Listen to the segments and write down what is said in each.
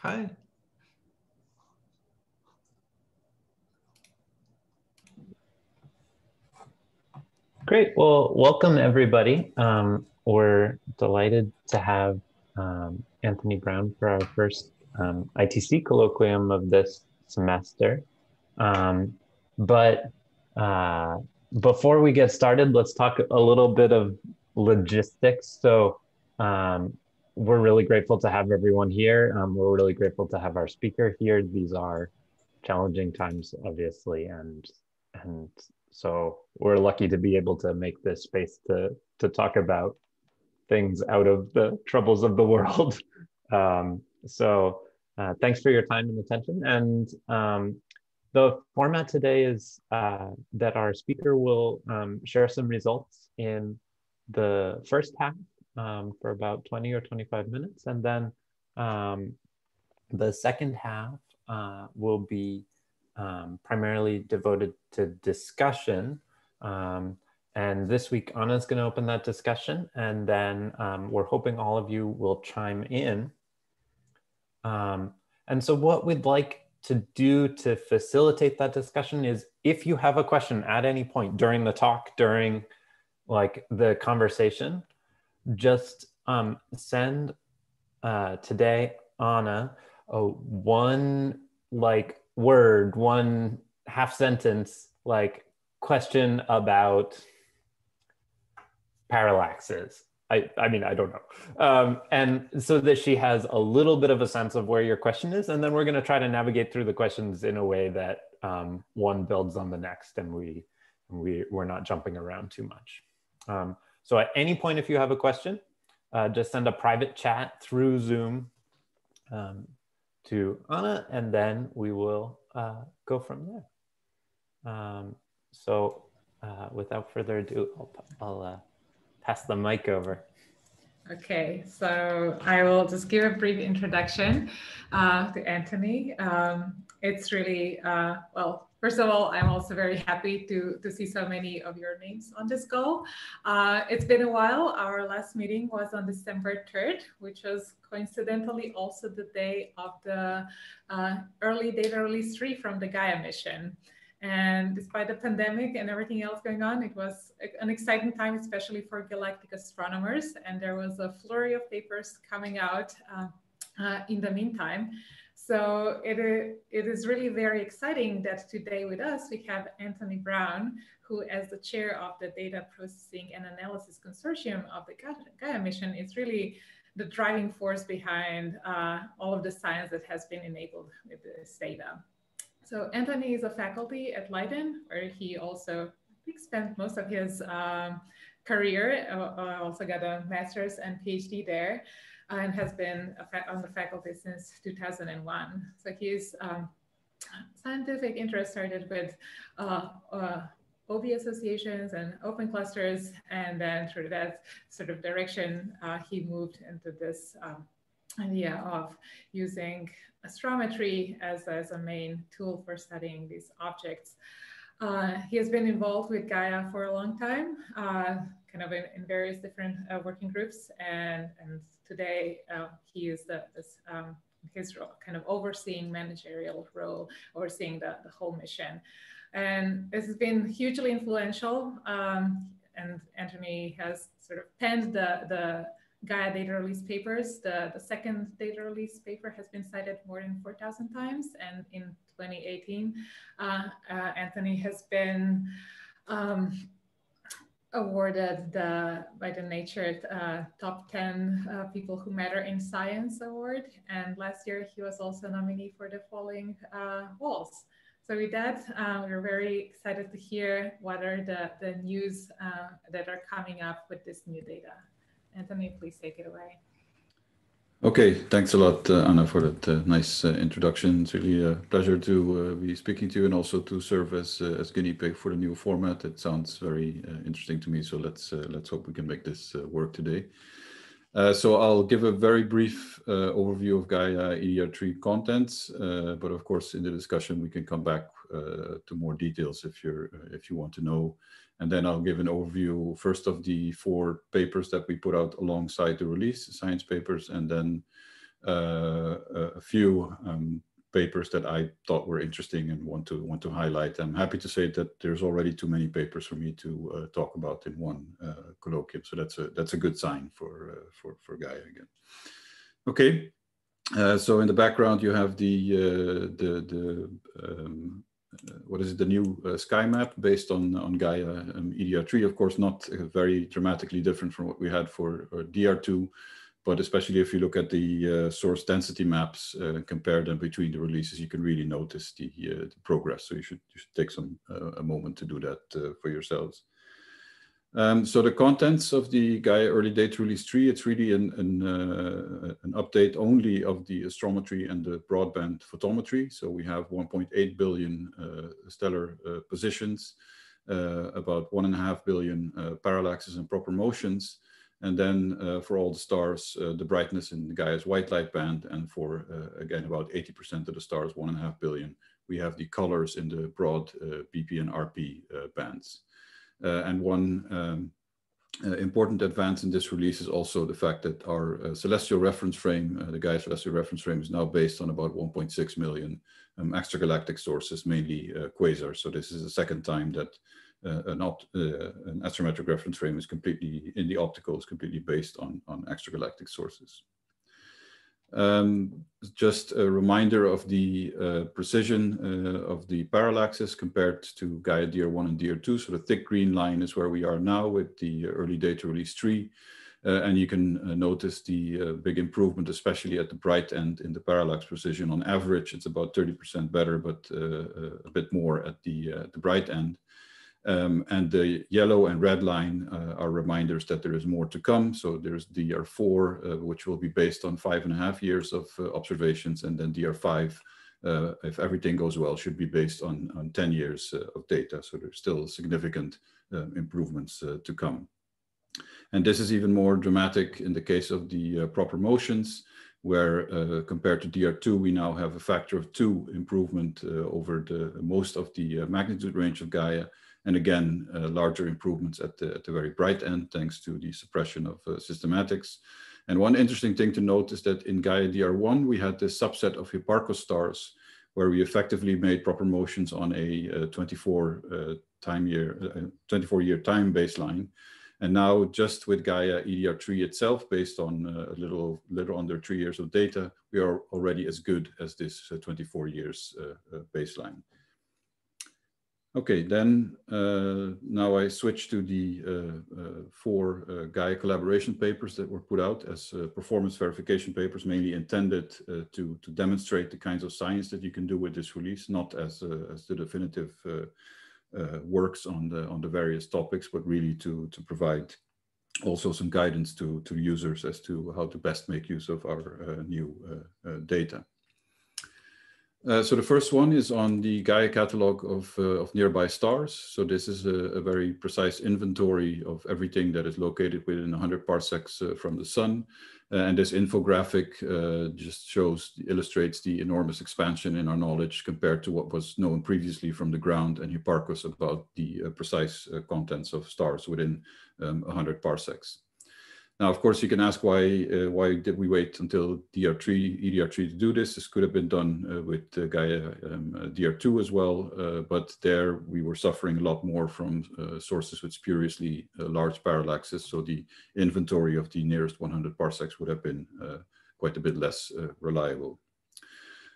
Hi. Great. Well, welcome everybody. We're delighted to have Anthony Brown for our first ITC colloquium of this semester. But before we get started, let's talk a little bit of logistics. So we're really grateful to have everyone here. We're really grateful to have our speaker here. These are challenging times, obviously, and so we're lucky to be able to make this space to talk about things out of the troubles of the world. Thanks for your time and attention. And the format today is that our speaker will share some results in the first half for about 20 or 25 minutes. And then the second half will be primarily devoted to discussion. And this week, Anna's going to open that discussion. And then we're hoping all of you will chime in. And so what we'd like to do to facilitate that discussion is if you have a question at any point during the talk, during like the conversation, just send today, Anna, one like word, one half sentence, like question about parallaxes. I mean, I don't know. And so that she has a little bit of a sense of where your question is. And then we're going to try to navigate through the questions in a way that one builds on the next and we're not jumping around too much. So at any point, if you have a question, just send a private chat through Zoom to Anna, and then we will go from there. Without further ado, I'll pass the mic over. Okay, so I will just give a brief introduction to Anthony. It's really, well, first of all, I'm also very happy to see so many of your names on this call. It's been a while. Our last meeting was on December 3rd, which was coincidentally also the day of the early data release 3 from the Gaia mission. And despite the pandemic and everything else going on, it was an exciting time, especially for galactic astronomers. And there was a flurry of papers coming out in the meantime. So it is really very exciting that today with us, we have Anthony Brown, who as the chair of the Data Processing and Analysis Consortium of the Gaia mission is really the driving force behind all of the science that has been enabled with this data. So Anthony is a faculty at Leiden, where he also, I think, spent most of his career, also got a master's and PhD there, and has been on the faculty since 2001. So his scientific interest started with OB associations and open clusters, and then through that sort of direction, he moved into this idea of using astrometry as a main tool for studying these objects. He has been involved with Gaia for a long time, kind of in various different working groups, and today he is his role, kind of overseeing managerial role, overseeing the whole mission. And this has been hugely influential, and Anthony has sort of penned the Gaia data release papers. The second data release paper has been cited more than 4,000 times. And in 2018, Anthony has been awarded by the Nature Top 10 People Who Matter in Science Award. And last year, he was also a nominee for the Falling Walls. So with that, we're very excited to hear what are the news that are coming up with this new data. Anthony, please take it away. Okay, thanks a lot, Anna, for that nice introduction. It's really a pleasure to be speaking to you and also to serve as guinea pig for the new format. It sounds very interesting to me, so let's hope we can make this work today. So I'll give a very brief overview of Gaia EDR3 contents, but of course in the discussion we can come back to more details if you want to know. And then I'll give an overview first of the 4 papers that we put out alongside the release, the science papers, and then a few papers that I thought were interesting and want to highlight. I'm happy to say that there's already too many papers for me to talk about in one colloquium, so that's a good sign for Gaia again. Okay, so in the background you have the what is it, the new sky map based on Gaia EDR3. Of course, not very dramatically different from what we had for DR2. But especially if you look at the source density maps, compare them between the releases, you can really notice the progress. So you should take a moment to do that for yourselves. So the contents of the Gaia Early Data Release 3, it's really an update only of the astrometry and the broadband photometry. So we have 1.8 billion stellar positions, about 1.5 billion parallaxes and proper motions. And then for all the stars, the brightness in Gaia's white light band, and for, again, about 80% of the stars, 1.5 billion, we have the colors in the broad BP and RP bands. And one important advance in this release is also the fact that our celestial reference frame, the Gaia celestial reference frame, is now based on about 1.6 million extragalactic sources, mainly quasars. So this is the second time that an astrometric reference frame is completely, in the optical, is completely based on extragalactic sources. Just a reminder of the precision of the parallaxes compared to Gaia DR1 and DR2. So the thick green line is where we are now with the Early Data Release 3. And you can notice the big improvement, especially at the bright end in the parallax precision. On average, it's about 30% better, but a bit more at the bright end. And the yellow and red line are reminders that there is more to come. So there's DR4, which will be based on 5.5 years of observations, and then DR5, if everything goes well, should be based on 10 years of data. So there's still significant improvements to come. And this is even more dramatic in the case of the proper motions, where compared to DR2, we now have a factor of 2 improvement over most of the magnitude range of Gaia. And again, larger improvements at the very bright end, thanks to the suppression of systematics. And one interesting thing to note is that in Gaia DR1, we had this subset of Hipparcos stars, where we effectively made proper motions on a 24-year time baseline. And now, just with Gaia EDR3 itself, based on a little under 3 years of data, we are already as good as this 24 years baseline. Okay, then now I switch to the 4 Gaia collaboration papers that were put out as performance verification papers, mainly intended to demonstrate the kinds of science that you can do with this release, not as the definitive works on the various topics, but really to provide also some guidance to users as to how to best make use of our new data. So the first one is on the Gaia catalog of nearby stars. So this is a very precise inventory of everything that is located within 100 parsecs from the sun. And this infographic just illustrates the enormous expansion in our knowledge compared to what was known previously from the ground and Hipparcos about the precise contents of stars within 100 parsecs. Now, of course, you can ask why did we wait until EDR3 to do this? This could have been done with Gaia DR2 as well, but there we were suffering a lot more from sources with spuriously large parallaxes. So the inventory of the nearest 100 parsecs would have been quite a bit less reliable.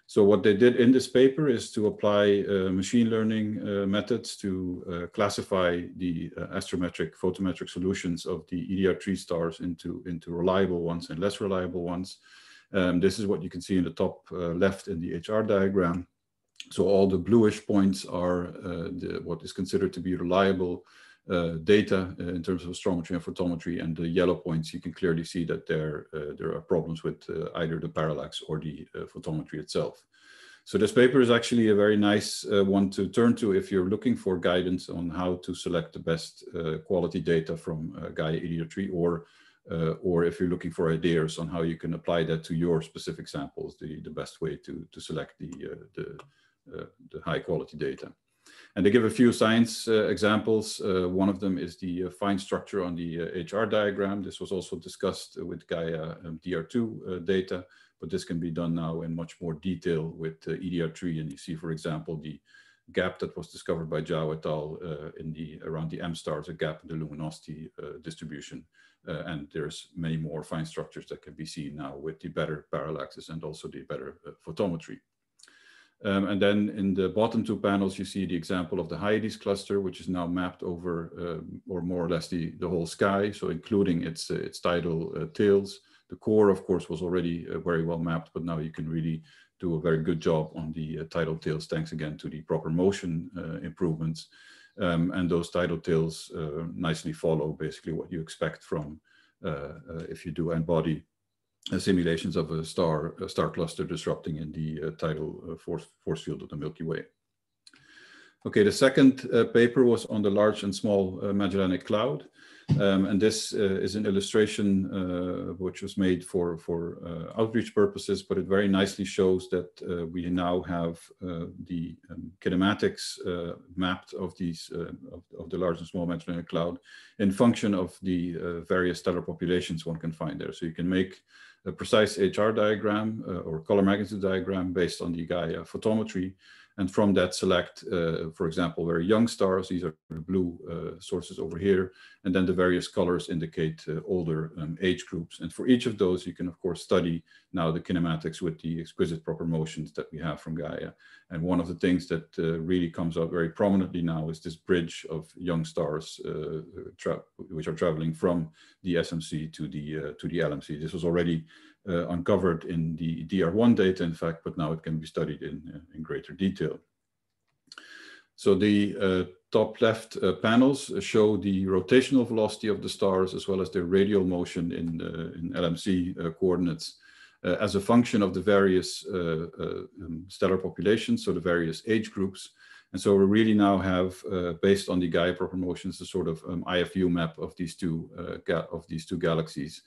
So what they did in this paper is to apply machine learning methods to classify the astrometric photometric solutions of the EDR3 stars into reliable ones and less reliable ones. This is what you can see in the top left in the HR diagram. So all the bluish points are what is considered to be reliable data in terms of astrometry and photometry, and the yellow points, you can clearly see that there are problems with either the parallax or the photometry itself. So this paper is actually a very nice one to turn to if you're looking for guidance on how to select the best quality data from Gaia EDR3, or if you're looking for ideas on how you can apply that to your specific samples, the best way to select the high quality data. And they give a few science examples. One of them is the fine structure on the HR diagram. This was also discussed with Gaia DR2 data, but this can be done now in much more detail with EDR3. And you see, for example, the gap that was discovered by Zhao et al. Around the M stars, a gap in the luminosity distribution. And there's many more fine structures that can be seen now with the better parallaxes and also the better photometry. And then in the bottom two panels, you see the example of the Hyades cluster, which is now mapped over, or more or less the whole sky, so including its tidal tails. The core, of course, was already very well mapped, but now you can really do a very good job on the tidal tails, thanks again to the proper motion improvements. And those tidal tails nicely follow basically what you expect from if you do n-body simulations of a star cluster disrupting in the tidal force field of the Milky Way. Okay, the second paper was on the large and small Magellanic Cloud. And this is an illustration which was made for outreach purposes, but it very nicely shows that we now have the kinematics mapped of these of the large and small Magellanic Cloud in function of the various stellar populations one can find there. So you can make a precise HR diagram or color magnitude diagram based on the Gaia photometry. And from that select, for example, very young stars. These are the blue sources over here. And then the various colors indicate older age groups. And for each of those, you can, of course, study now the kinematics with the exquisite proper motions that we have from Gaia. And one of the things that really comes out very prominently now is this bridge of young stars which are traveling from the SMC to the LMC. This was already uncovered in the DR1 data, in fact, but now it can be studied in greater detail. So the top left panels show the rotational velocity of the stars as well as their radial motion in LMC coordinates as a function of the various stellar populations, so the various age groups. And so we really now have, based on the Gaia proper motions, a sort of IFU map of these two galaxies.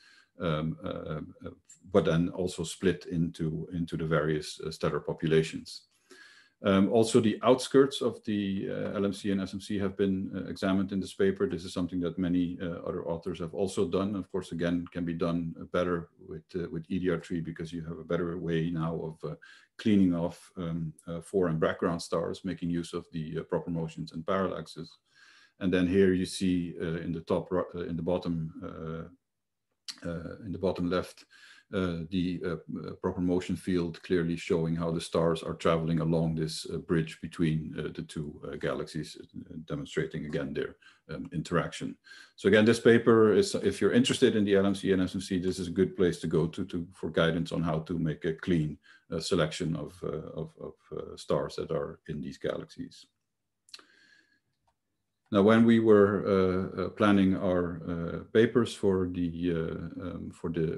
But then also split into the various stellar populations. Also, the outskirts of the LMC and SMC have been examined in this paper. This is something that many other authors have also done. Of course, again, can be done better with EDR3 because you have a better way now of cleaning off fore and background stars, making use of the proper motions and parallaxes. And then here you see in the bottom left, the proper motion field clearly showing how the stars are traveling along this bridge between the two galaxies, demonstrating again their interaction. So again, this paper is, if you're interested in the LMC and SMC, this is a good place to go to for guidance on how to make a clean selection of stars that are in these galaxies. Now, when we were planning our papers for the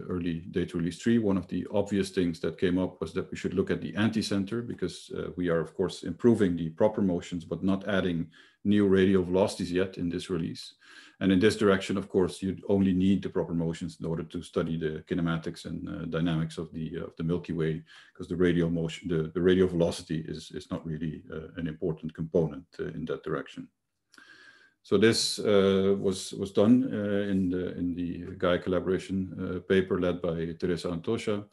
early data release 3, one of the obvious things that came up was that we should look at the Anticenter because we are, of course, improving the proper motions, but not adding new radial velocities yet in this release. And in this direction, of course, you only need the proper motions in order to study the kinematics and dynamics of the Milky Way, because the radial motion, the radial velocity is not really an important component in that direction. So this was done in the Gaia collaboration paper led by Teresa Antosha.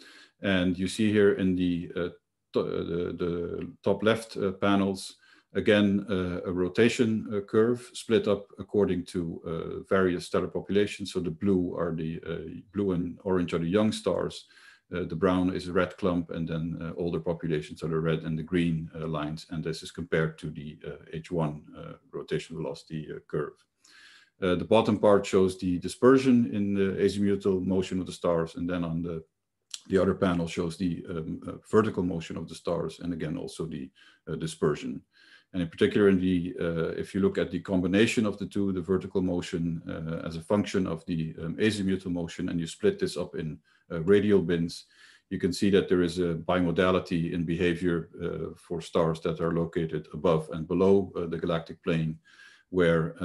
And you see here in the top left panels, again, a rotation curve split up according to various stellar populations. So the blue are the blue and orange are the young stars. The brown is a red clump, and then older populations are the red and the green lines. And this is compared to the H1 rotation velocity curve. The bottom part shows the dispersion in the azimuthal motion of the stars. And then on the other panel shows the vertical motion of the stars. And again, also the dispersion. And in particular, if you look at the combination of the two, the vertical motion as a function of the azimuthal motion, and you split this up in radial bins, you can see that there is a bimodality in behavior for stars that are located above and below the galactic plane, where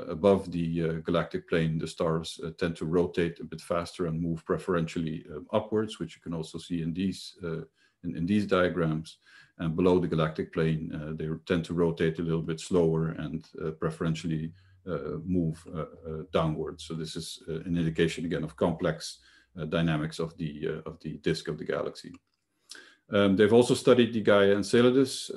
above the galactic plane, the stars tend to rotate a bit faster and move preferentially upwards, which you can also see in these in these diagrams. And below the galactic plane, they tend to rotate a little bit slower and preferentially move downwards. So this is an indication again of complex dynamics of the disk of the galaxy. They've also studied the Gaia Enceladus.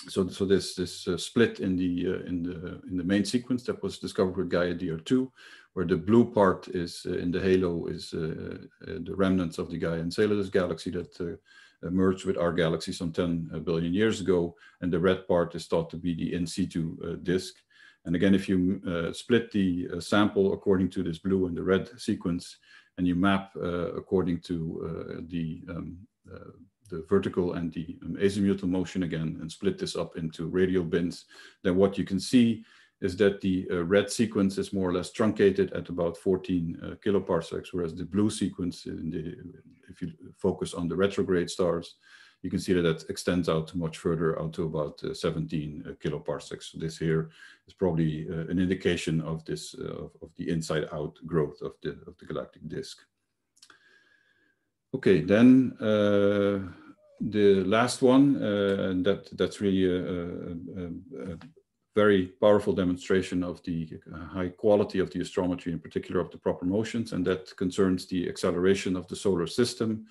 So this split in the main sequence that was discovered with Gaia EDR3, where the blue part is in the halo is the remnants of the Gaia Enceladus galaxy that merged with our galaxy some 10 billion years ago, and the red part is thought to be the in situ disk. And again, if you split the sample according to this blue and the red sequence, and you map according to the vertical and the azimuthal motion again, and split this up into radial bins, then what you can see is that the red sequence is more or less truncated at about 14 kiloparsecs, whereas the blue sequence, if you focus on the retrograde stars, you can see that that extends out to much further, out to about 17 kiloparsecs. So this here is probably an indication of this of the inside-out growth of the galactic disk. Okay, then the last one, and that's really a very powerful demonstration of the high quality of the astrometry, in particular of the proper motions, and that concerns the acceleration of the solar system,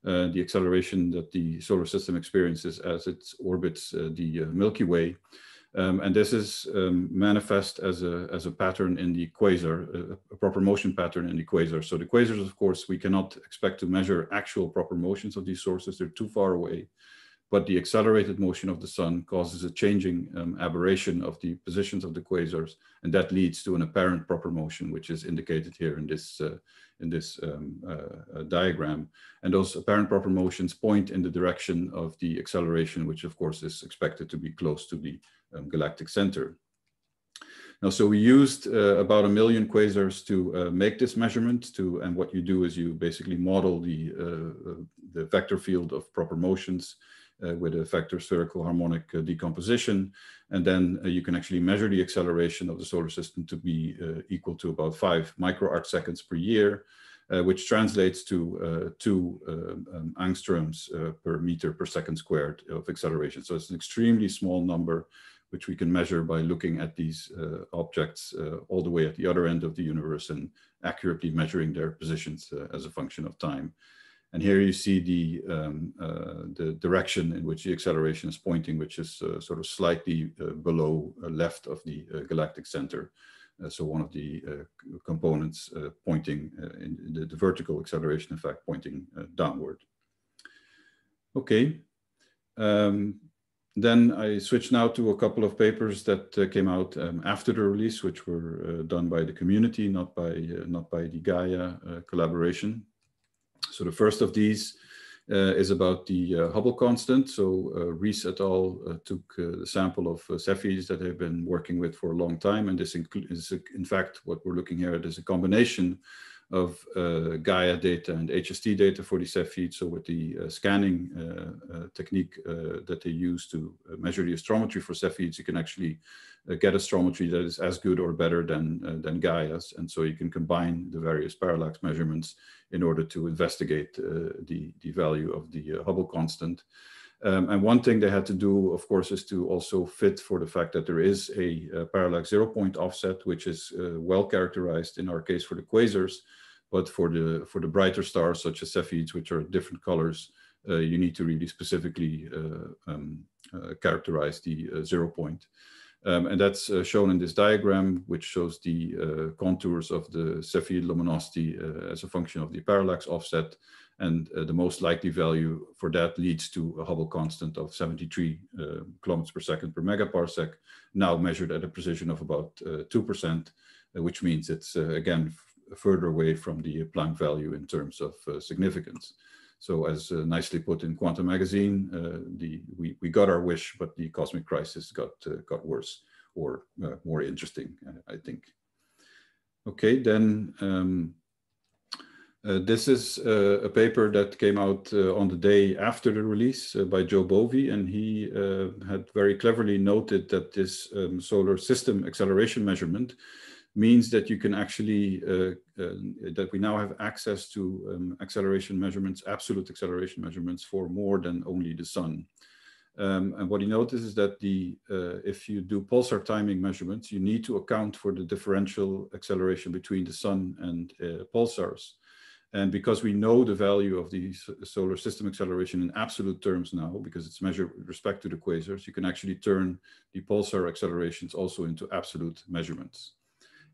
the acceleration that the solar system experiences as it orbits the Milky Way. And this is manifest as a pattern in the quasar, a proper motion pattern in the quasar. So the quasars, of course, we cannot expect to measure actual proper motions of these sources. They're too far away. But the accelerated motion of the sun causes a changing aberration of the positions of the quasars, and that leads to an apparent proper motion, which is indicated here in this diagram. And those apparent proper motions point in the direction of the acceleration, which of course is expected to be close to the galactic center. Now, so we used about 1 million quasars to make this measurement. And what you do is you basically model the vector field of proper motions with a vector spherical harmonic decomposition. And then you can actually measure the acceleration of the solar system to be equal to about 5 microarcseconds per year, which translates to 2 angstroms per meter per second squared of acceleration. So it's an extremely small number, which we can measure by looking at these objects all the way at the other end of the universe and accurately measuring their positions as a function of time. And here you see the direction in which the acceleration is pointing, which is sort of slightly below left of the galactic center. So one of the components pointing in the vertical acceleration, in fact, pointing downward. Okay. Then I switch now to a couple of papers that came out after the release, which were done by the community, not by the Gaia collaboration. So the first of these is about the Hubble constant. So Rees et al. Took the sample of Cepheids that they've been working with for a long time. And this is, in fact, what we're looking here at is a combination of Gaia data and HST data for the Cepheids. So with the scanning technique that they use to measure the astrometry for Cepheids, you can actually get astrometry that is as good or better than Gaia's. And so you can combine the various parallax measurements in order to investigate the value of the Hubble constant. And one thing they had to do, of course, is to also fit for the fact that there is a parallax 0-point offset, which is well characterized in our case for the quasars. But for the brighter stars, such as Cepheids, which are different colors, you need to really specifically characterize the 0-point. And that's shown in this diagram, which shows the contours of the Cepheid luminosity as a function of the parallax offset. And the most likely value for that leads to a Hubble constant of 73 kilometers per second per megaparsec, now measured at a precision of about 2%, which means it's, again, further away from the Planck value in terms of significance. So as nicely put in Quantum Magazine, we got our wish, but the cosmic crisis got worse or more interesting, I think. Okay, then this is a paper that came out on the day after the release by Joe Bovey, and he had very cleverly noted that this solar system acceleration measurement means that you can actually, that we now have access to acceleration measurements, absolute acceleration measurements for more than only the sun. And what you notice is that if you do pulsar timing measurements, you need to account for the differential acceleration between the sun and pulsars. And because we know the value of the solar system acceleration in absolute terms now, because it's measured with respect to the quasars, you can actually turn the pulsar accelerations also into absolute measurements.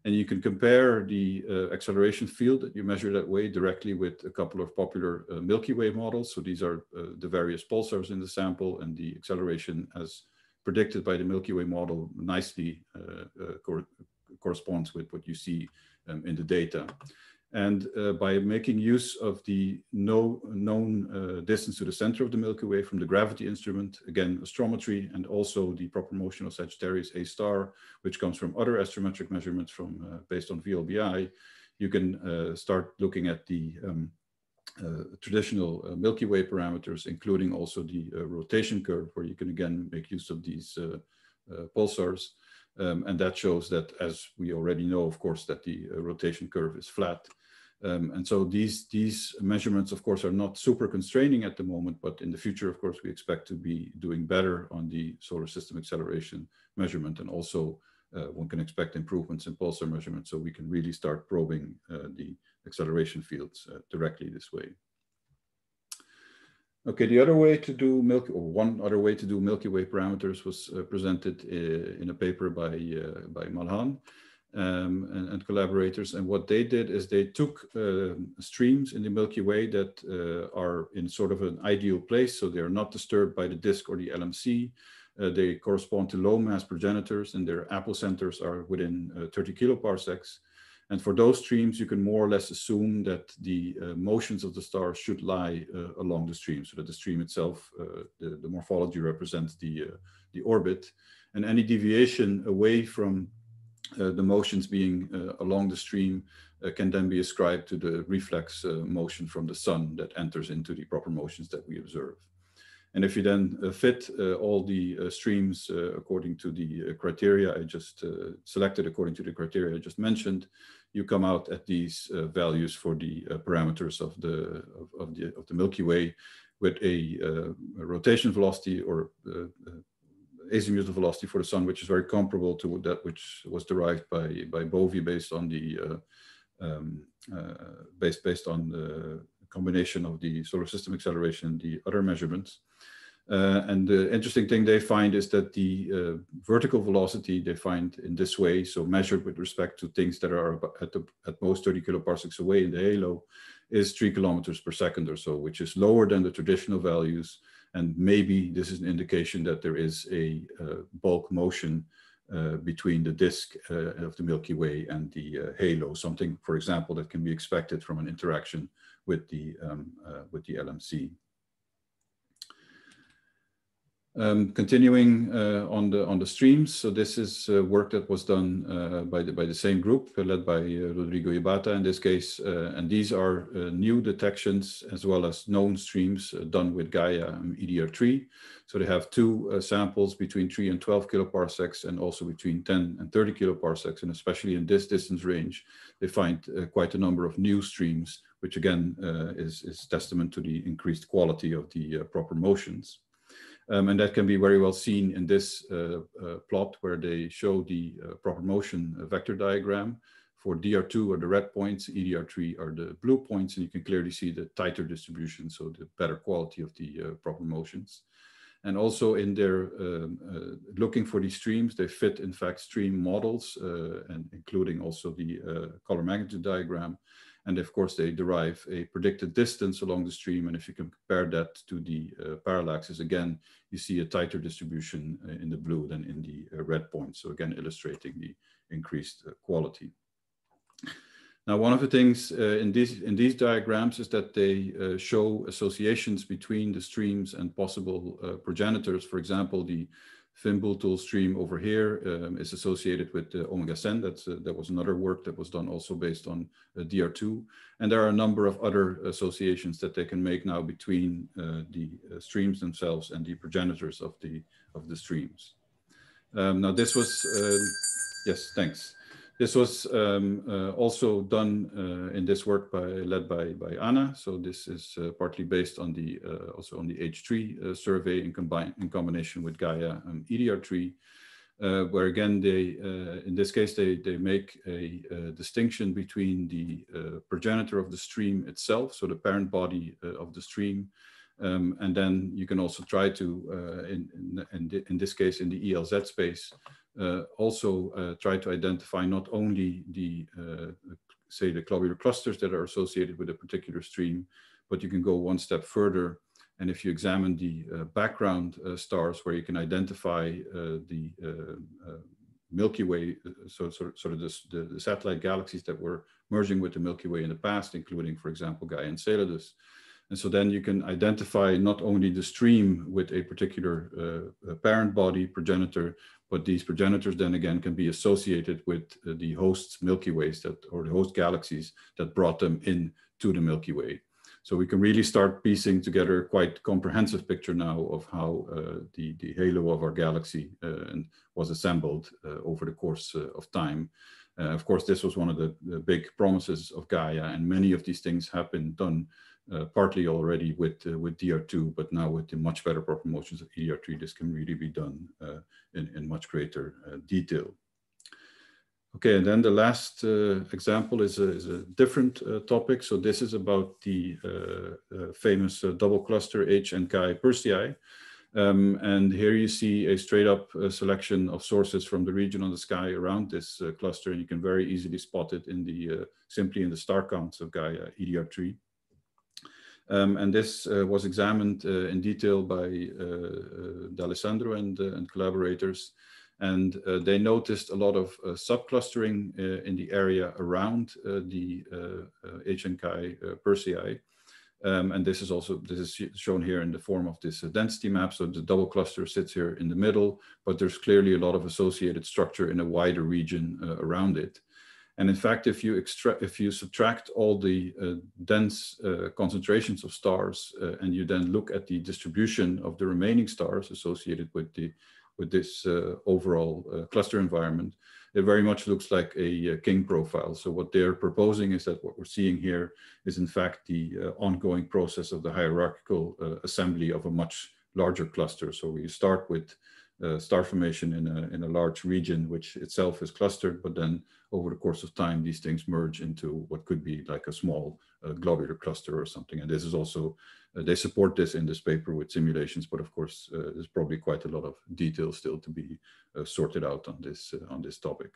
And you can compare the acceleration field that you measure that way directly with a couple of popular Milky Way models. So these are the various pulsars in the sample, and the acceleration as predicted by the Milky Way model nicely corresponds with what you see in the data. And by making use of the known distance to the center of the Milky Way from the gravity instrument, again, astrometry, and also the proper motion of Sagittarius A star, which comes from other astrometric measurements based on VLBI, you can start looking at the traditional Milky Way parameters, including also the rotation curve, where you can again make use of these pulsars. And that shows that, as we already know, of course, that the rotation curve is flat. And so these measurements, of course, are not super constraining at the moment, but in the future, of course, we expect to be doing better on the solar system acceleration measurement. And also one can expect improvements in pulsar measurements, so we can really start probing the acceleration fields directly this way. Okay, the other way to do one other way to do Milky Way parameters was presented in a paper by Malhan and collaborators. And what they did is they took streams in the Milky Way that are in sort of an ideal place, so they are not disturbed by the disk or the LMC. They correspond to low mass progenitors, and their apocenters are within 30 kiloparsecs. And for those streams, you can more or less assume that the motions of the stars should lie along the stream, so that the stream itself, the morphology represents the orbit. And any deviation away from the motions being along the stream can then be ascribed to the reflex motion from the sun that enters into the proper motions that we observe. And if you then fit all the streams according to the criteria I just selected, according to the criteria I just mentioned, you come out at these values for the parameters of the Milky Way, with a rotation velocity or azimuthal velocity for the sun, which is very comparable to that which was derived by Bovie based on the combination of the solar system acceleration and the other measurements. And the interesting thing they find is that the vertical velocity they find in this way, so measured with respect to things that are at most 30 kiloparsecs away in the halo, is 3 kilometers per second or so, which is lower than the traditional values. And maybe this is an indication that there is a bulk motion between the disk of the Milky Way and the halo, something, for example, that can be expected from an interaction with the LMC. Continuing on the streams, so this is work that was done by the same group led by Rodrigo Ibata in this case, and these are new detections as well as known streams done with Gaia EDR3. So they have two samples between 3 and 12 kiloparsecs, and also between 10 and 30 kiloparsecs, and especially in this distance range, they find quite a number of new streams, which again is testament to the increased quality of the proper motions. And that can be very well seen in this plot, where they show the proper motion vector diagram. For DR2 are the red points, EDR3 are the blue points, and you can clearly see the tighter distribution, so the better quality of the proper motions. And also in their looking for these streams, they fit in fact stream models, and including also the color magnitude diagram. And of course, they derive a predicted distance along the stream. And if you can compare that to the parallaxes, again, you see a tighter distribution in the blue than in the red points. So again, illustrating the increased quality. Now, one of the things in these diagrams is that they show associations between the streams and possible progenitors. For example, the Fimbultul stream over here is associated with omega Sen. That was another work that was done also based on DR2. And there are a number of other associations that they can make now between the streams themselves and the progenitors of the streams. Now this was, yes, thanks. This was also done in this work led by Anna. So this is partly based on the also on the H3 survey in combination with Gaia EDR3, where again they in this case they make a distinction between the progenitor of the stream itself, so the parent body of the stream, and then you can also try to in this case in the ELZ space. Also try to identify not only the, say, the globular clusters that are associated with a particular stream, but you can go one step further. And if you examine the background stars where you can identify the Milky Way, sort of the satellite galaxies that were merging with the Milky Way in the past, including, for example, Gaia Enceladus. And so then you can identify not only the stream with a particular parent body, progenitor, but these progenitors then again can be associated with the host Milky Ways or the host galaxies that brought them in to the Milky Way. So we can really start piecing together a quite comprehensive picture now of how the halo of our galaxy was assembled over the course of time. Of course, this was one of the big promises of Gaia, and many of these things have been done partly already with DR2, but now with the much better proper motions of EDR3, this can really be done in much greater detail. Okay, and then the last example is a different topic. So this is about the famous double cluster H and Chi Persei. And here you see a straight up selection of sources from the region on the sky around this cluster, and you can very easily spot it in the simply in the star counts of Gaia EDR3. And this was examined in detail by D'Alessandro and collaborators. And they noticed a lot of subclustering in the area around the H and Chi Persei. And this is shown here in the form of this density map. So the double cluster sits here in the middle, but there's clearly a lot of associated structure in a wider region around it. And in fact, if you subtract all the dense concentrations of stars and you then look at the distribution of the remaining stars associated with this overall cluster environment, it very much looks like a king profile. So what they're proposing is that what we're seeing here is in fact the ongoing process of the hierarchical assembly of a much larger cluster. So we start with star formation in a large region, which itself is clustered, but then over the course of time, these things merge into what could be like a small globular cluster or something. And this is also, they support this in this paper with simulations, but of course, there's probably quite a lot of detail still to be sorted out on this topic.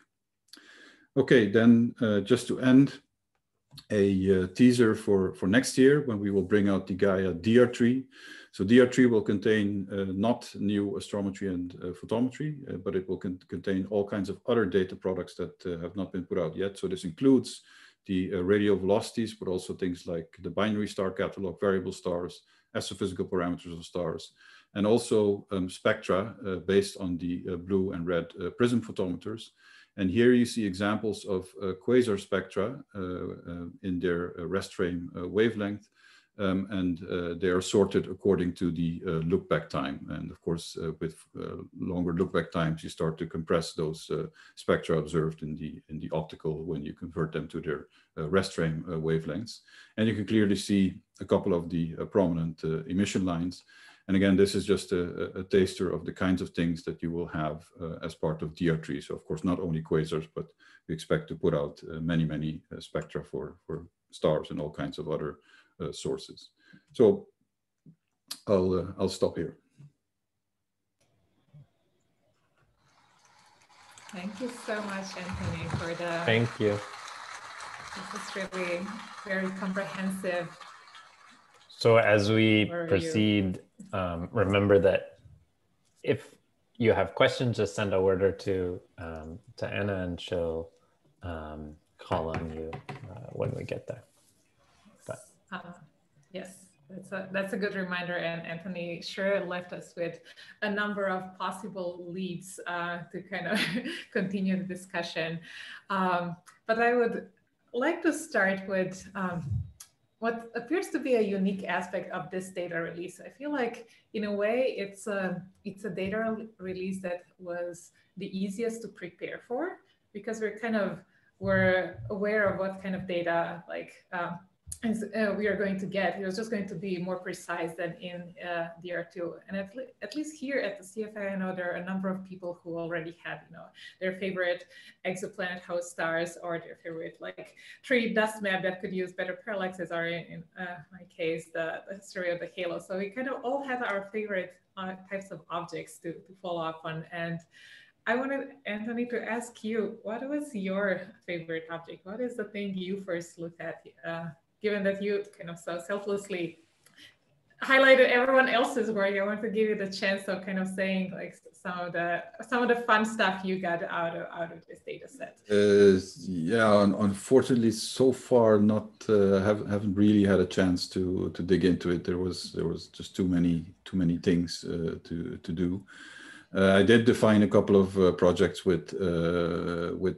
Okay, then just to end, a teaser for next year when we will bring out the Gaia DR3. So DR3 will contain not new astrometry and photometry, but it will contain all kinds of other data products that have not been put out yet. So this includes the radial velocities, but also things like the binary star catalog, variable stars, astrophysical parameters of stars, and also spectra based on the blue and red prism photometers. And here you see examples of quasar spectra in their rest frame wavelength, and they are sorted according to the look-back time. And of course, with longer look-back times, you start to compress those spectra observed in the optical when you convert them to their rest frame wavelengths. And you can clearly see a couple of the prominent emission lines. And again, this is just a taster of the kinds of things that you will have as part of DR3. So of course, not only quasars, but we expect to put out many spectra for stars and all kinds of other sources. So I'll stop here. Thank you so much, Anthony, for the... Thank you. This is really very comprehensive. So as we proceed, remember that if you have questions, just send a word or two to Anna and she'll call on you when we get there. But. Yes, that's a good reminder. And Anthony sure left us with a number of possible leads to kind of continue the discussion. But I would like to start with what appears to be a unique aspect of this data release. I feel like, in a way, it's a data release that was the easiest to prepare for. because we're aware of what kind of data we are going to get. It was just going to be more precise than in DR2. And at least here at the CFA, I know there are a number of people who already had, their favorite exoplanet host stars, or their favorite like 3D dust map that could use better parallaxes, or in my case, the history of the halo. So we kind of all have our favorite types of objects to follow up on. And I wanted, Anthony, to ask you, what was your favorite object? What is the thing you first looked at, given that you kind of so selflessly highlighted everyone else's work? I want to give you the chance of kind of saying like some of the fun stuff you got out of this data set. Yeah, unfortunately, so far not haven't really had a chance to dig into it. There was just too many things to do. I did define a couple of projects with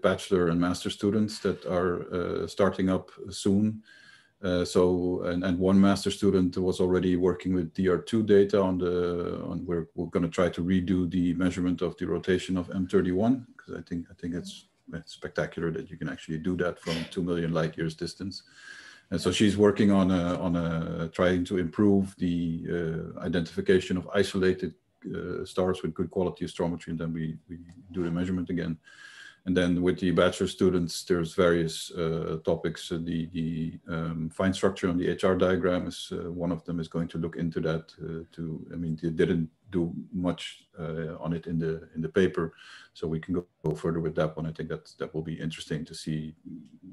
bachelor and master students that are starting up soon. And one master student was already working with DR2 data we're going to try to redo the measurement of the rotation of M31, because I think it's spectacular that you can actually do that from 2 million light years distance. And so she's working on trying to improve the identification of isolated stars with good quality astrometry, and then we do the measurement again. And then with the bachelor students, there's various topics. The fine structure on the HR diagram is one of them is going to look into that. They didn't do much on it in the paper, so we can go further with that one. I think that will be interesting to see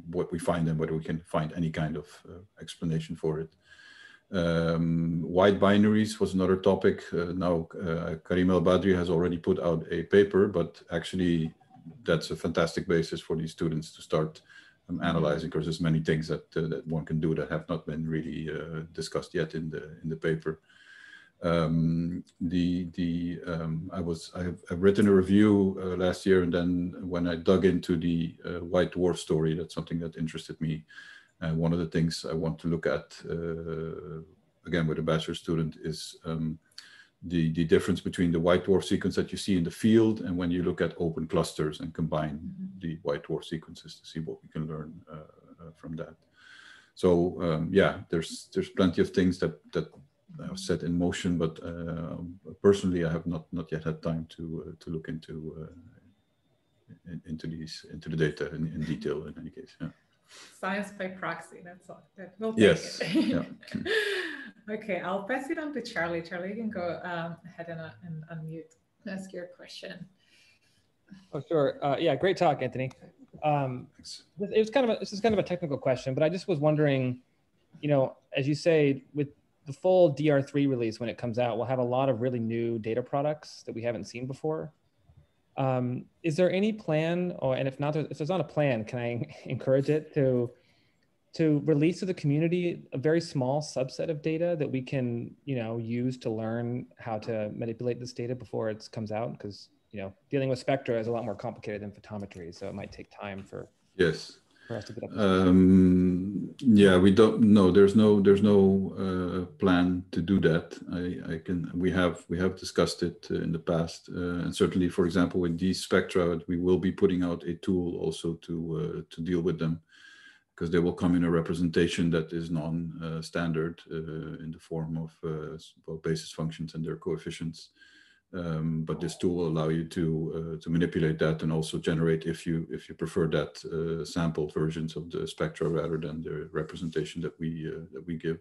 what we find and whether we can find any kind of explanation for it. Wide binaries was another topic. Now Karim El Badri has already put out a paper, but actually that's a fantastic basis for these students to start analyzing, because there's many things that one can do that have not been really discussed yet in the paper. I've written a review last year, and then when I dug into the white dwarf story, that's something that interested me. And one of the things I want to look at, again, with a bachelor student is the difference between the white dwarf sequence that you see in the field and when you look at open clusters and combine the white dwarf sequences to see what we can learn from that. So yeah, there's plenty of things that I've set in motion, but personally, I have not yet had time to look into the data in detail. In any case, yeah. Science by proxy, that's all. That will take it. Yeah. Okay, I'll pass it on to Charlie. Charlie, you can go ahead and unmute and ask your question. Oh, sure. Yeah, great talk, Anthony. This is kind of a technical question, but I just was wondering, as you say, with the full DR3 release, when it comes out, we'll have a lot of really new data products that we haven't seen before. Is there any plan, and if there's not a plan, can I encourage it to release to the community a very small subset of data that we can, use to learn how to manipulate this data before it comes out? Because, dealing with spectra is a lot more complicated than photometry, so it might take time for us to get up. Yeah, we don't know. There's no plan to do that. We have discussed it in the past, and certainly, for example, with these spectra, we will be putting out a tool also to deal with them, because they will come in a representation that is non-standard in the form of basis functions and their coefficients. But this tool will allow you to manipulate that and also generate, if you prefer that, sampled versions of the spectra rather than the representation that we give.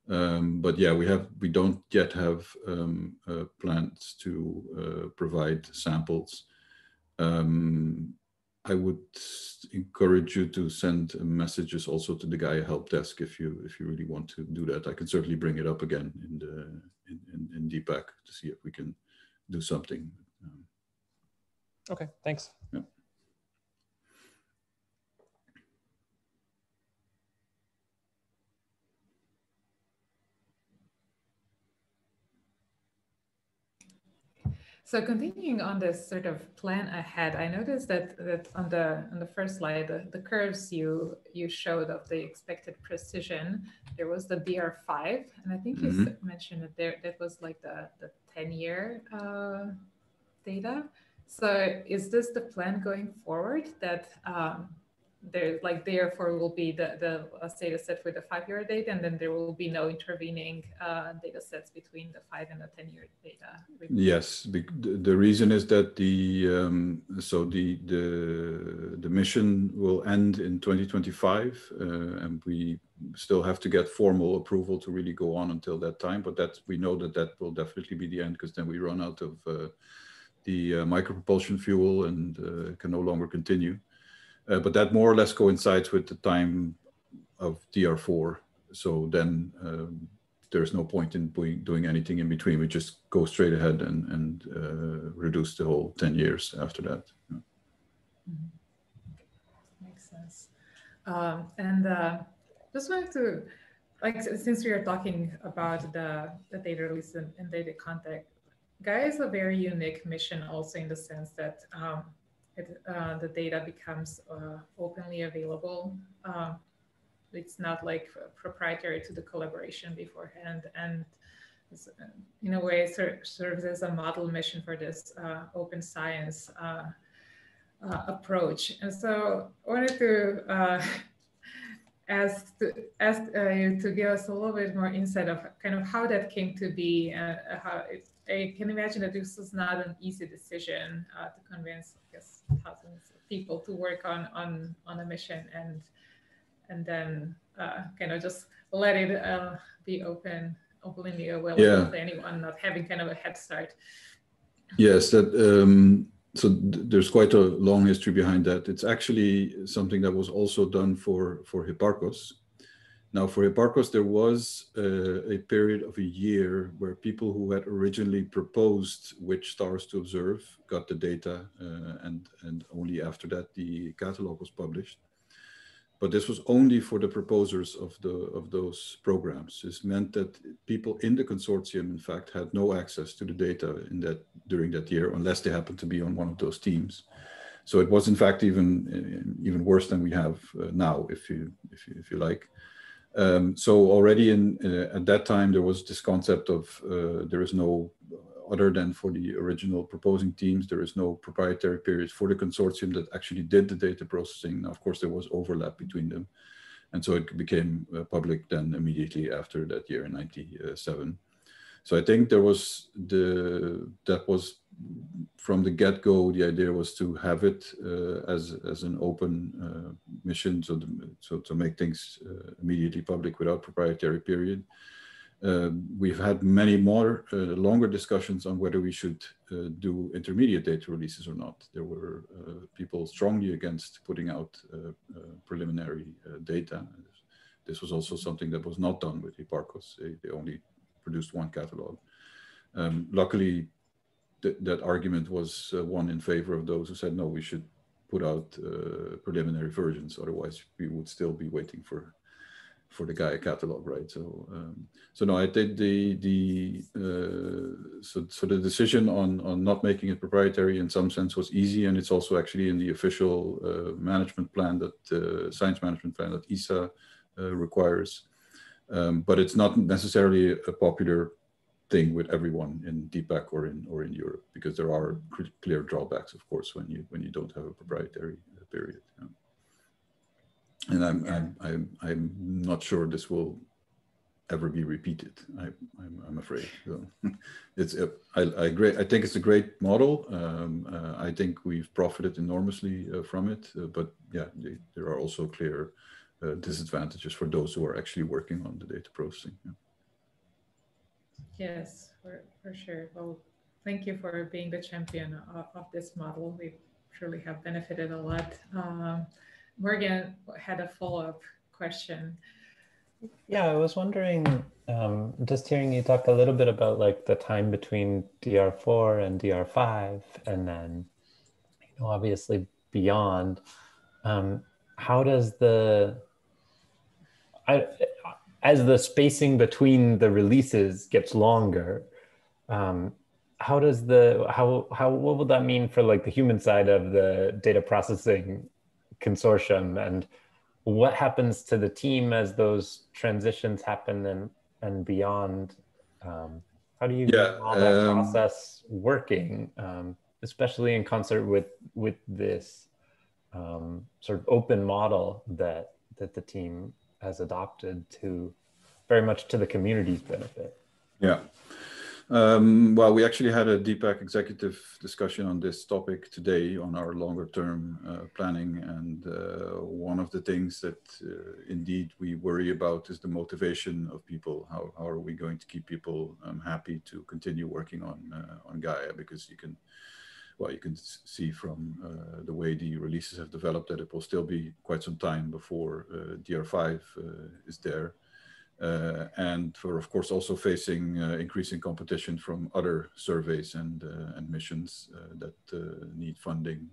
But yeah, we don't yet have plans to provide samples. I would encourage you to send messages also to the Gaia help desk if you really want to do that. I can certainly bring it up again in Deepak to see if we can do something. Okay, thanks. Yeah. So continuing on this sort of plan ahead, I noticed that on the first slide, the curves you showed of the expected precision, there was the DR5, and I think you mentioned that that was like the 10-year data. So is this the plan going forward that there, like, therefore will be the data set with the 5-year data, and then there will be no intervening data sets between the 5 and the 10-year data? Yes, the reason is that the mission will end in 2025, and we still have to get formal approval to really go on until that time. But we know that will definitely be the end, because then we run out of the micropropulsion fuel and can no longer continue. But that more or less coincides with the time of DR4. So then there's no point in doing anything in between. We just go straight ahead and reduce the whole 10 years after that. Yeah. Mm-hmm. Makes sense. And just wanted to, like, since we are talking about the data release and data contact, Gaia is a very unique mission also in the sense that the data becomes openly available. It's not like proprietary to the collaboration beforehand, and it's, in a way serves as a model mission for this open science approach. And so I wanted to ask you to give us a little bit more insight of kind of how that came to be, and how I can imagine that this was not an easy decision to convince, I guess, thousands of people to work on a mission, and then kind of just let it be openly available to anyone, not having kind of a head start. Yes, so there's quite a long history behind that. It's actually something that was also done for Hipparcos. Now, for Hipparcos, there was a period of a year where people who had originally proposed which stars to observe got the data, and only after that the catalog was published. But this was only for the proposers of those programs. This meant that people in the consortium, in fact, had no access to the data during that year, unless they happened to be on one of those teams. So it was, in fact, even worse than we have now, if you like. So already at that time, there was this concept of there is no, other than for the original proposing teams, there is no proprietary period for the consortium that actually did the data processing. Now, of course, there was overlap between them. And so it became public then immediately after that year in 97. So I think that was from the get-go, the idea was to have it as an open mission, so to make things immediately public without proprietary period. We've had many more longer discussions on whether we should do intermediate data releases or not. There were people strongly against putting out preliminary data. This was also something that was not done with Hipparcos. They only produced one catalog. Luckily, that argument was won in favor of those who said, no, we should put out preliminary versions. Otherwise, we would still be waiting for the Gaia catalog, right? So, so no, I think so the decision on not making it proprietary in some sense was easy, and it's also actually in the official management plan that science management plan that ESA requires. But it's not necessarily a popular thing with everyone in DPAC or in Europe, because there are clear drawbacks, of course, when you don't have a proprietary period. Yeah. And I'm not sure this will ever be repeated. I'm afraid. So I agree. I think it's a great model. I think we've profited enormously from it. But yeah, there are also clear disadvantages for those who are actually working on the data processing. Yeah. Yes, for sure. Well, thank you for being the champion of this model. We truly have benefited a lot. Morgan had a follow-up question. Yeah, I was wondering, just hearing you talk a little bit about like the time between DR4 and DR5, and then, you know, obviously beyond. How does as the spacing between the releases gets longer, what will that mean for like the human side of the data processing consortium, and what happens to the team as those transitions happen and beyond? How do you get all that process working? especially in concert with this sort of open model that the team has adopted to very much to the community's benefit. Yeah. Well, we actually had a Deepak executive discussion on this topic today on our longer term planning. And one of the things that indeed we worry about is the motivation of people. How are we going to keep people happy to continue working on Gaia? Because you can see from the way the releases have developed that it will still be quite some time before DR5 is there. And we're of course also facing increasing competition from other surveys and missions that need funding,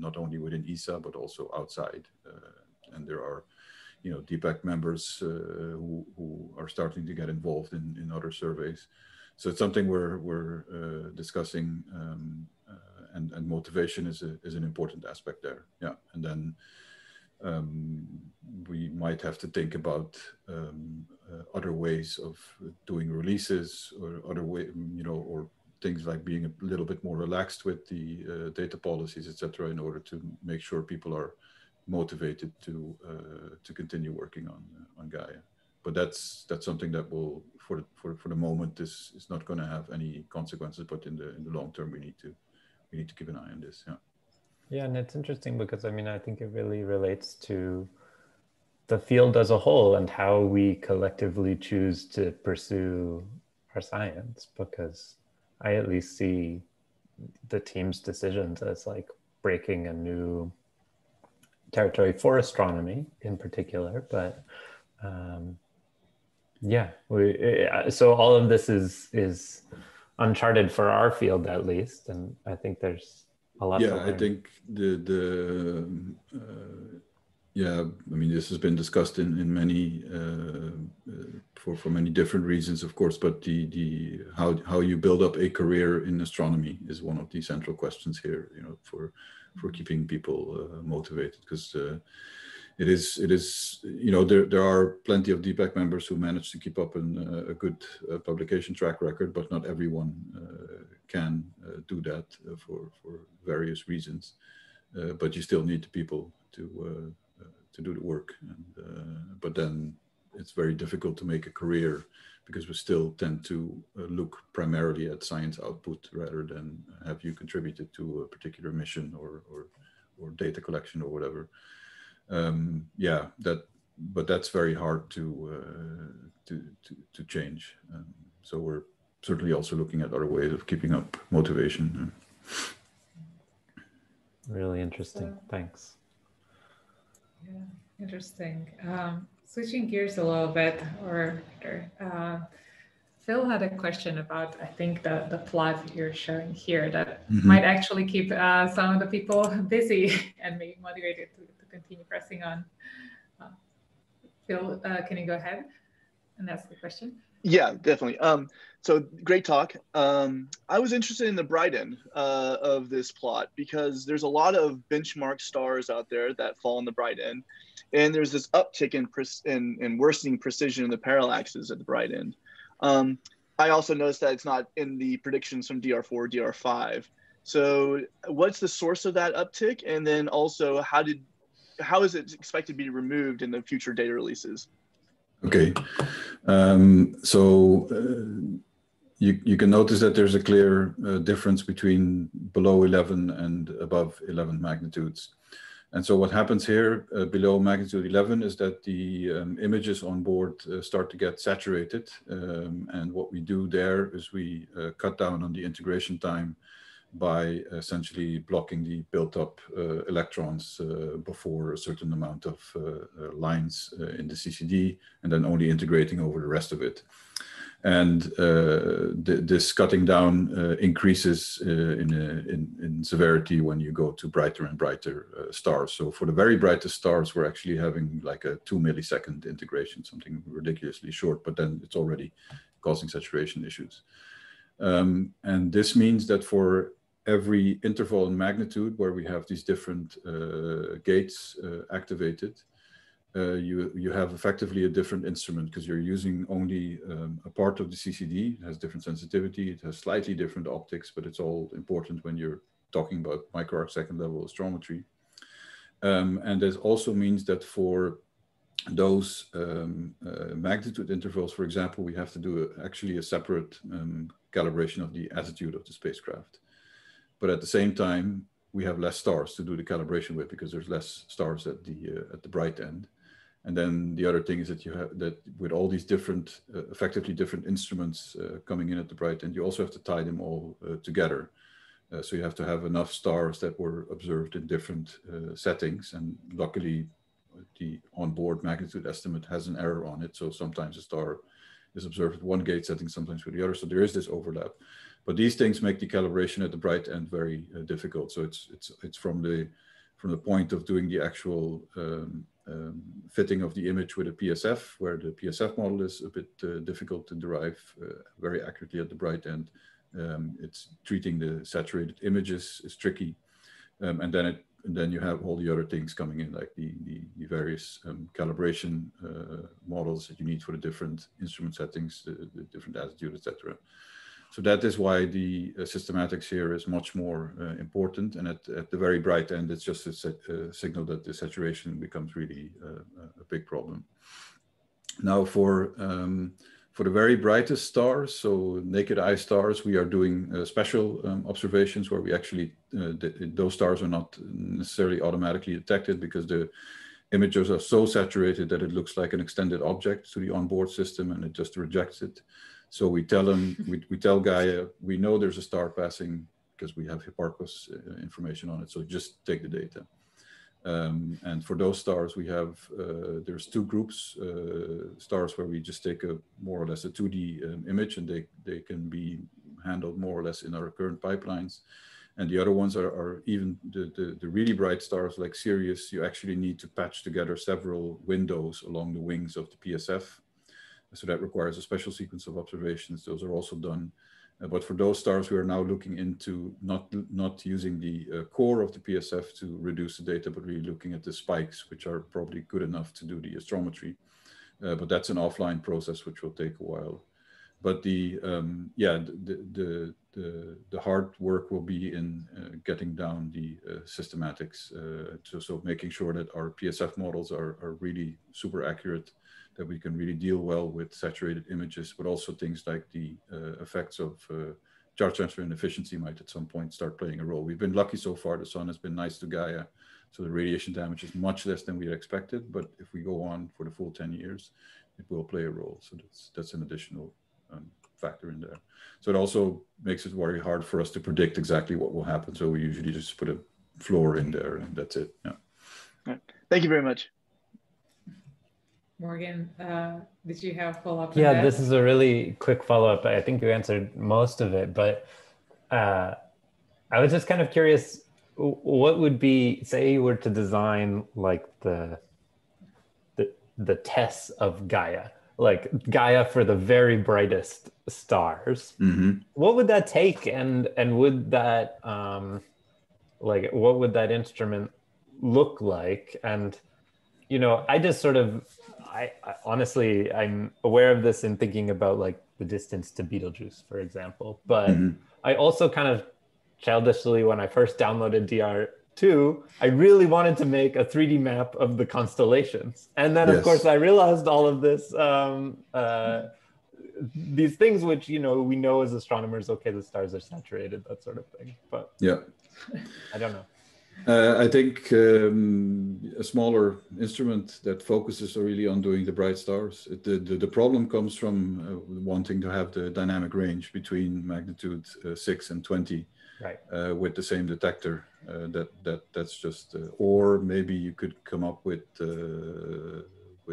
not only within ESA but also outside. And there are, DPAC members who are starting to get involved in other surveys. So it's something we're discussing, and motivation is an important aspect there. Yeah, and then we might have to think about other ways of doing releases, or other way, or things like being a little bit more relaxed with the data policies, etc., in order to make sure people are motivated to continue working on Gaia. But that's something that will, for the moment, this is not going to have any consequences. But in the long term, we need to keep an eye on this. Yeah. Yeah, and it's interesting because I think it really relates to the field as a whole and how we collectively choose to pursue our science, because I at least see the team's decisions as like breaking a new territory for astronomy in particular. But yeah, so all of this is uncharted for our field at least, and I think there's a lot to learn. I think this has been discussed in many for many different reasons, of course. But the how you build up a career in astronomy is one of the central questions here. For keeping people motivated, because it is there are plenty of DPAC members who manage to keep up a good publication track record, but not everyone can do that for various reasons. But you still need the people to do the work, but then it's very difficult to make a career, because we still tend to look primarily at science output rather than have you contributed to a particular mission or data collection or whatever. But that's very hard to change. So we're certainly also looking at other ways of keeping up motivation. Really interesting. Thanks. Yeah, interesting. Switching gears a little bit, Phil had a question about, I think, the plot you're showing here that might actually keep some of the people busy and maybe motivated to continue pressing on. Phil, can you go ahead and ask the question? Yeah, definitely. So great talk. I was interested in the bright end of this plot, because there's a lot of benchmark stars out there that fall in the bright end. And there's this uptick in worsening precision in the parallaxes at the bright end. I also noticed that it's not in the predictions from DR4, DR5. So what's the source of that uptick? And then also, how is it expected to be removed in the future data releases? Okay, so you can notice that there's a clear difference between below 11 and above 11 magnitudes. And so what happens here below magnitude 11 is that the images on board start to get saturated. And what we do there is we cut down on the integration time by essentially blocking the built-up electrons before a certain amount of lines in the CCD, and then only integrating over the rest of it. And this cutting down increases in severity when you go to brighter and brighter stars. So for the very brightest stars, we're actually having like a 2 millisecond integration, something ridiculously short, but then it's already causing saturation issues. And this means that for every interval in magnitude where we have these different gates activated, you have effectively a different instrument, because you're using only a part of the CCD. It has different sensitivity, it has slightly different optics, but it's all important when you're talking about microarcsecond level astrometry. And this also means that for those magnitude intervals, for example, we have to do actually a separate calibration of the attitude of the spacecraft. But at the same time, we have less stars to do the calibration with because there's less stars at the bright end. And then the other thing is that you have that with all these different, effectively different instruments coming in at the bright end, you also have to tie them all together. So you have to have enough stars that were observed in different settings. And luckily, the onboard magnitude estimate has an error on it. So sometimes a star is observed at one gate setting, sometimes with the other. So there is this overlap. But these things make the calibration at the bright end very difficult. So it's from the point of doing the actual fitting of the image with a PSF, where the PSF model is a bit difficult to derive very accurately at the bright end. It's treating the saturated images is tricky, and then you have all the other things coming in, like the various calibration models that you need for the different instrument settings, the different attitude, etc. So that is why the systematics here is much more important. And at the very bright end, it's just a signal that the saturation becomes really a big problem. Now for the very brightest stars, so naked eye stars, we are doing special observations where we actually, those stars are not necessarily automatically detected because the images are so saturated that it looks like an extended object to the onboard system and it just rejects it. So we tell them, we tell Gaia, we know there's a star passing because we have Hipparcos information on it. So just take the data. And for those stars, we have, there's two groups, stars where we just take a more or less a 2D image and they can be handled more or less in our current pipelines. And the other ones are even the really bright stars like Sirius, you actually need to patch together several windows along the wings of the PSF. So that requires a special sequence of observations. Those are also done. But for those stars, we are now looking into not using the core of the PSF to reduce the data, but really looking at the spikes, which are probably good enough to do the astrometry. But that's an offline process, which will take a while. But the hard work will be in getting down the systematics. So making sure that our PSF models are really super accurate, that we can really deal well with saturated images, but also things like the effects of charge transfer inefficiency might at some point start playing a role. We've been lucky so far. The sun has been nice to Gaia. So the radiation damage is much less than we expected. But if we go on for the full 10 years, it will play a role. So that's an additional factor in there. So it also makes it very hard for us to predict exactly what will happen. So we usually just put a floor in there and that's it. Yeah. All right. Thank you very much. Morgan, did you have follow-up? Yeah, this is a really quick follow-up. I think you answered most of it, but I was just kind of curious, what would be, say you were to design like the tests of Gaia, like Gaia for the very brightest stars, what would that take? And would that, like, what would that instrument look like? And, you know, I just sort of, I honestly, I'm aware of this in thinking about like the distance to Betelgeuse, for example. But I also kind of childishly, when I first downloaded DR2, I really wanted to make a 3D map of the constellations. And then, of course, I realized all of this, these things which, you know, we know as astronomers, okay, the stars are saturated, that sort of thing. But yeah, I don't know. I think a smaller instrument that focuses really on doing the bright stars. The problem comes from wanting to have the dynamic range between magnitude 6 and 20, right? With the same detector. That's just, or maybe you could come up with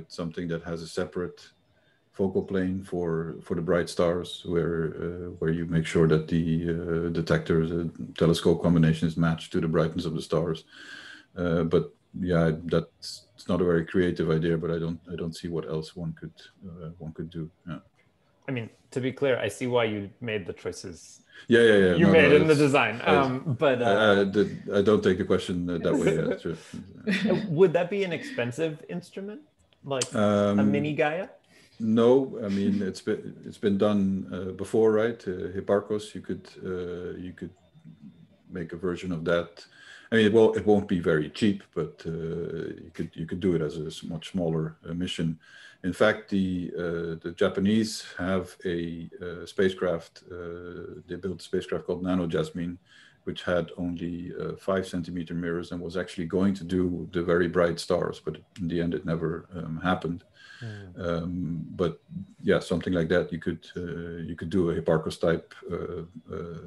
something that has a separate focal plane for the bright stars, where you make sure that the detector, the telescope combination is matched to the brightness of the stars. But yeah, it's not a very creative idea, but I don't see what else one could do. Yeah. I mean, to be clear, I see why you made the choices. Yeah. You made in the design, but I don't take the question that way. Yeah, true. Would that be an expensive instrument, like a mini Gaia? No, I mean it's been done before, right? Hipparcos, you could make a version of that. I mean, it won't be very cheap, but you could do it as a much smaller mission. In fact, the Japanese have a spacecraft. They built a spacecraft called Nano Jasmine, which had only 5-centimeter mirrors and was actually going to do the very bright stars, but in the end, it never happened. But yeah, something like that, you could do a Hipparcos type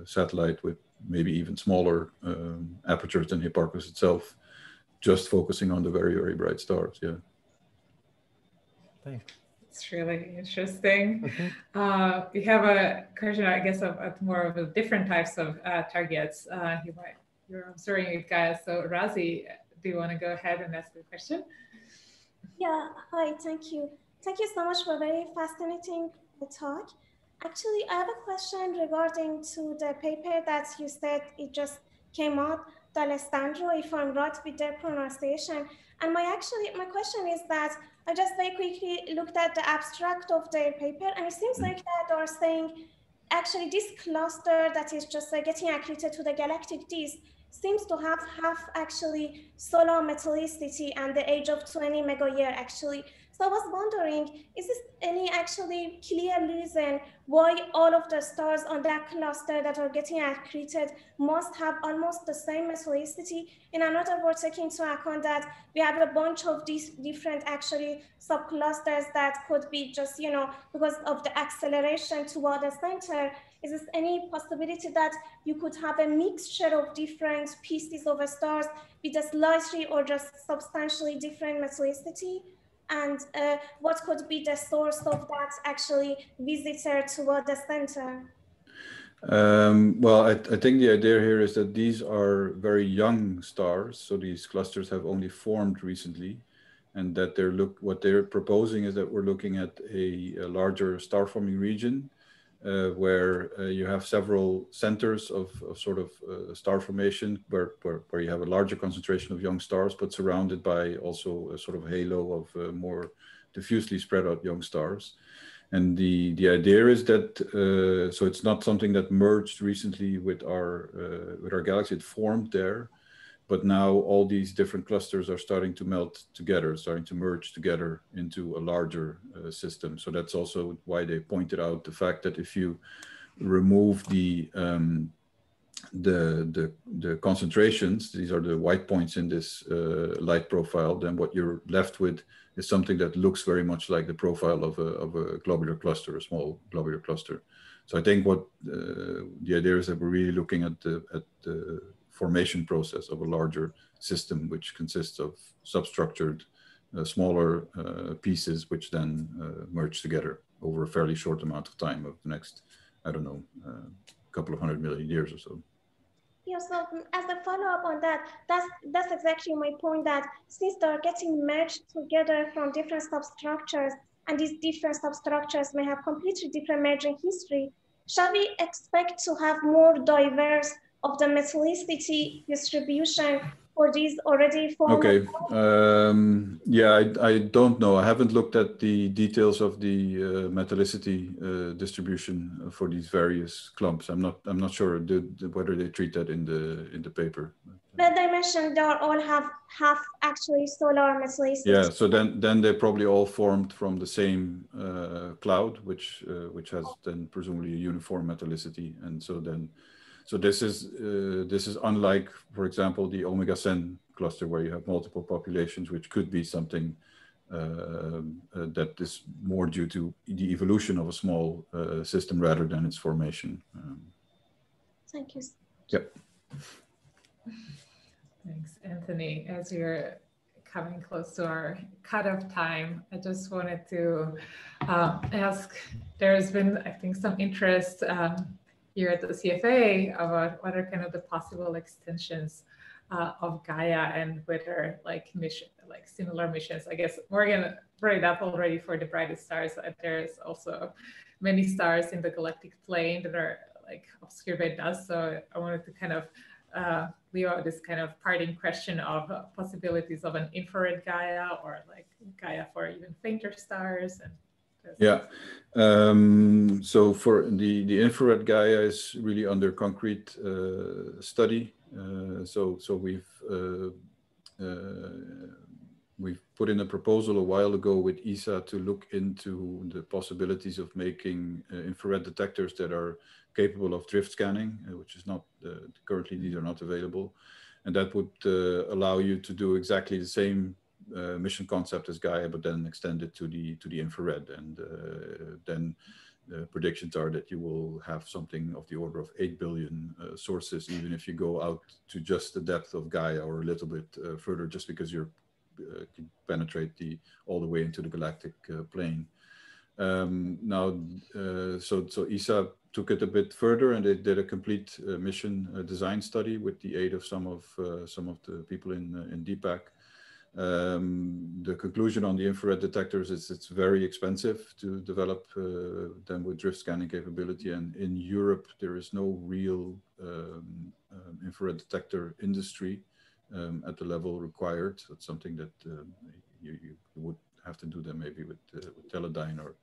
satellite with maybe even smaller apertures than Hipparcos itself, just focusing on the very, very bright stars. Yeah. Thanks. It's really interesting. We have a question, I guess, of more of a different types of targets you're observing with Gaia. So Razi, do you want to go ahead and ask the question? Yeah, hi, thank you. Thank you so much for a very fascinating talk. Actually, I have a question regarding to the paper that you said it just came out, D'Alessandro, if I'm right with their pronunciation. And my question is that I just very quickly looked at the abstract of their paper, and it seems like that they are saying actually this cluster that is just getting accreted to the galactic disk seems to have actually solar metallicity and the age of 20 megayear actually. So I was wondering, is this any actually clear reason why all of the stars on that cluster that are getting accreted must have almost the same metallicity? In other words, taking into account that we have a bunch of these different actually subclusters that could be just, because of the acceleration toward the center, is there any possibility that you could have a mixture of different pieces of stars with a slightly or just substantially different metallicity? And what could be the source of that actually visitor toward the center? Well, I think the idea here is that these are very young stars. So these clusters have only formed recently, and that what they're proposing is that we're looking at a larger star forming region where you have several centers of sort of star formation where you have a larger concentration of young stars, but surrounded by also a sort of halo of more diffusely spread out young stars. And the idea is that, so it's not something that merged recently with our galaxy. It formed there, but now all these different clusters are starting to melt together, starting to merge together into a larger system. So that's also why they pointed out the fact that if you remove the concentrations, these are the white points in this light profile, then what you're left with is something that looks very much like the profile of a globular cluster, a small globular cluster. So I think what the idea is that we're really looking at the formation process of a larger system, which consists of substructured smaller pieces, which then merge together over a fairly short amount of time of the next, I don't know, couple of 100 million years or so. Yeah, so as a follow-up on that, that's exactly my point, that since they're getting merged together from different substructures, and these different substructures may have completely different merging history, shall we expect to have more diverse of the metallicity distribution for these already formed? Okay, yeah, I don't know. I haven't looked at the details of the metallicity distribution for these various clumps. I'm not sure whether they treat that in the paper. But they mentioned they all have actually solar metallicity. Yeah, so then they probably all formed from the same cloud, which has then presumably a uniform metallicity, and so this is unlike, for example, the Omega Cen cluster, where you have multiple populations, which could be something that is more due to the evolution of a small system rather than its formation. Thank you. Yep. Thanks, Anthony. As you're coming close to our cutoff time, I just wanted to ask, there's been, I think, some interest here at the CFA about what are kind of the possible extensions of Gaia, and whether like similar missions. I guess Morgan brought it up already for the brightest stars. There's also many stars in the galactic plane that are like obscured by dust. So I wanted to kind of leave out this kind of parting question of possibilities of an infrared Gaia, or like Gaia for even fainter stars, and Yeah. So for the infrared Gaia is really under concrete study. So we've put in a proposal a while ago with ESA to look into the possibilities of making infrared detectors that are capable of drift scanning, which is not currently, these are not available. And that would allow you to do exactly the same mission concept as Gaia, but then extend it to the infrared. And then the predictions are that you will have something of the order of 8 billion sources, even if you go out to just the depth of Gaia or a little bit further, just because you're can penetrate all the way into the galactic plane. Now, so ESA took it a bit further, and they did a complete mission design study with the aid of some of the people in DPAC. The conclusion on the infrared detectors is it's very expensive to develop them with drift scanning capability, and in Europe there is no real infrared detector industry at the level required. So it's something that you would have to do them maybe with Teledyne or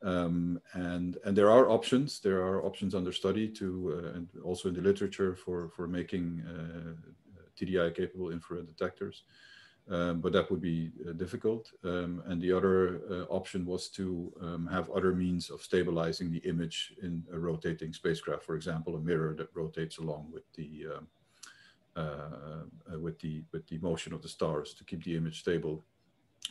and there are options. There are options under study to and also in the literature for making TDI capable infrared detectors. But that would be difficult. And the other option was to have other means of stabilizing the image in a rotating spacecraft. For example, a mirror that rotates along with the motion of the stars to keep the image stable.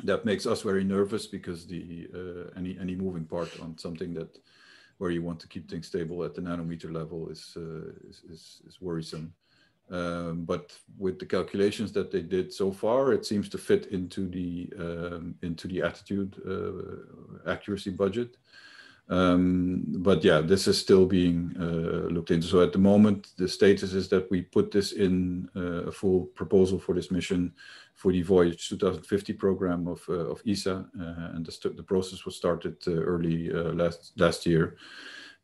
That makes us very nervous because any moving part on something where you want to keep things stable at the nanometer level is worrisome. But with the calculations that they did so far, it seems to fit into the attitude accuracy budget. But yeah, this is still being looked into. So at the moment, the status is that we put this in a full proposal for this mission for the Voyage 2050 program of ESA, and the process was started early last year.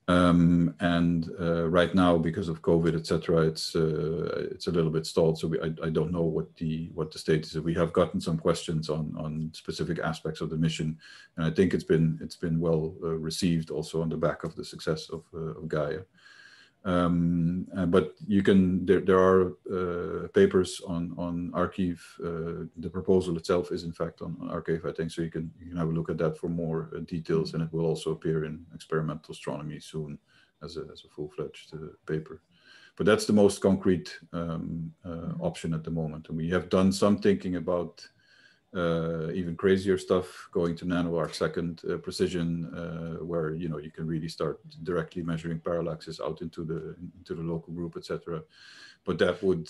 And right now, because of COVID, etc., it's a little bit stalled. So I don't know what the status is. We have gotten some questions on specific aspects of the mission, and I think it's been well received also on the back of the success of Gaia. But there are papers on Archive. The proposal itself is in fact on Archive, I think, so you can have a look at that for more details, and it will also appear in Experimental Astronomy soon as a full-fledged paper. But that's the most concrete option at the moment, and we have done some thinking about even crazier stuff, going to nanoarc-second precision, where you can really start directly measuring parallaxes out into the local group, etc. But that would,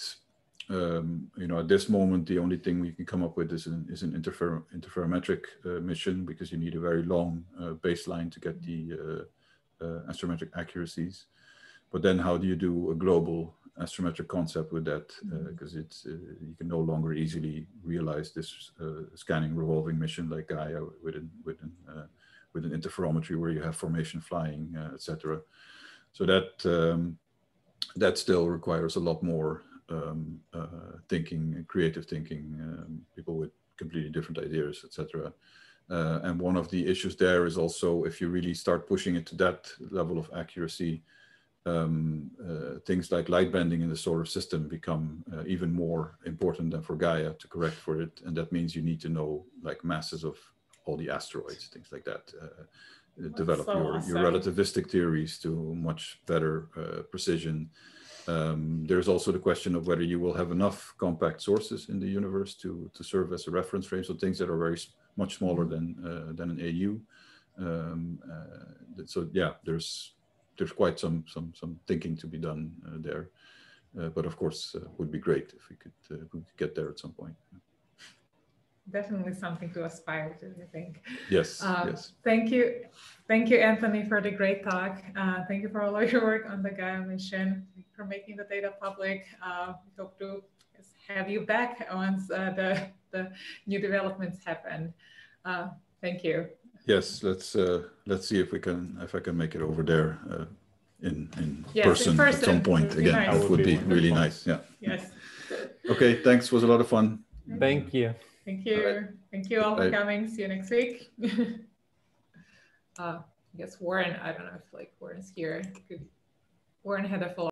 at this moment, the only thing we can come up with is an interferometric mission, because you need a very long baseline to get the astrometric accuracies. But then, how do you do a global astrometric concept with that, because you can no longer easily realize this scanning revolving mission like Gaia with an interferometry where you have formation flying, etc. So that still requires a lot more thinking, creative thinking, people with completely different ideas, etc. And one of the issues there is also, if you really start pushing it to that level of accuracy, things like light bending in the solar system become even more important than for Gaia to correct for it. And that means you need to know like masses of all the asteroids, things like that. Develop your relativistic theories to much better precision. There's also the question of whether you will have enough compact sources in the universe to serve as a reference frame. So things that are much smaller than an AU. So yeah, there's quite some thinking to be done there, but of course would be great if we could get there at some point. Definitely something to aspire to, I think. Yes, yes. Thank you, Anthony, for the great talk. Thank you for all of your work on the Gaia mission, for making the data public. We hope to have you back once the new developments happen. Thank you. Yes, let's see if I can make it over there in person at some point again. Nice. That would be really nice. Yeah. Yes. Okay. Thanks. Was a lot of fun. Thank you. Thank you. Right. Thank you all for coming. See you next week. I guess Warren, I don't know if like Warren's here. Warren had a follow